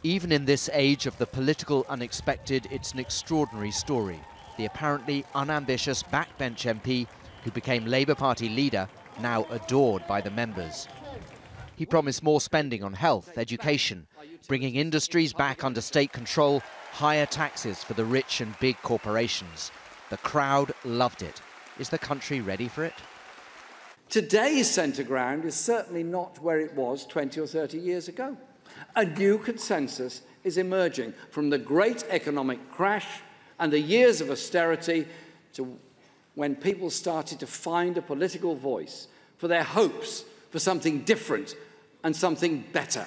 Even in this age of the political unexpected, it's an extraordinary story. The apparently unambitious backbench MP who became Labour Party leader, now adored by the members. He promised more spending on health, education, bringing industries back under state control, higher taxes for the rich and big corporations. The crowd loved it. Is the country ready for it? Today's centre ground is certainly not where it was 20 or 30 years ago. A new consensus is emerging from the great economic crash and the years of austerity to when people started to find a political voice for their hopes for something different and something better.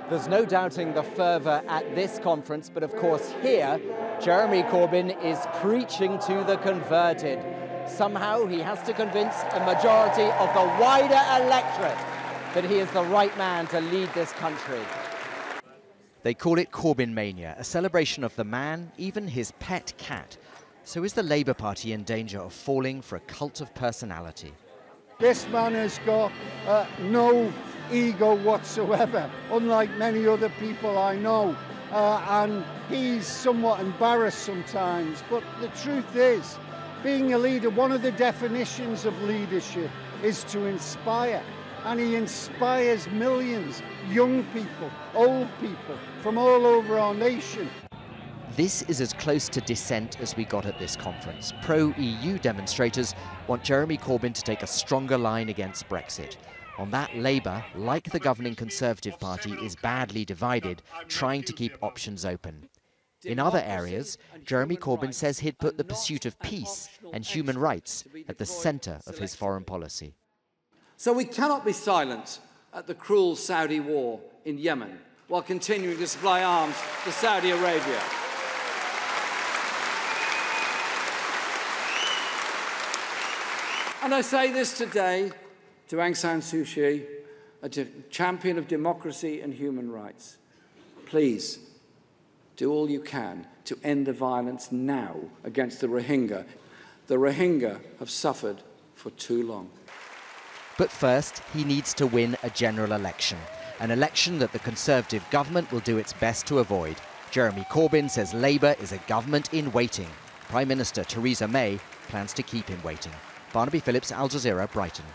There's no doubting the fervour at this conference, but of course here, Jeremy Corbyn is preaching to the converted. Somehow he has to convince a majority of the wider electorate that he is the right man to lead this country. They call it Corbyn Mania, a celebration of the man, even his pet cat. So is the Labour Party in danger of falling for a cult of personality? This man has got no ego whatsoever, unlike many other people I know. And he's somewhat embarrassed sometimes. But the truth is, being a leader, one of the definitions of leadership is to inspire. And he inspires millions, young people, old people, from all over our nation. This is as close to dissent as we got at this conference. Pro-EU demonstrators want Jeremy Corbyn to take a stronger line against Brexit. On that, Labour, like the governing Conservative Party, is badly divided, trying to keep options open. In other areas, Jeremy Corbyn says he'd put the pursuit of peace and human rights at the centre of his foreign policy. So we cannot be silent at the cruel Saudi war in Yemen while continuing to supply arms to Saudi Arabia. And I say this today to Aung San Suu Kyi, a champion of democracy and human rights. Please, do all you can to end the violence now against the Rohingya. The Rohingya have suffered for too long. But first, he needs to win a general election, an election that the Conservative government will do its best to avoid. Jeremy Corbyn says Labour is a government in waiting. Prime Minister Theresa May plans to keep him waiting. Barnaby, Phillips, Al Jazeera, Brighton.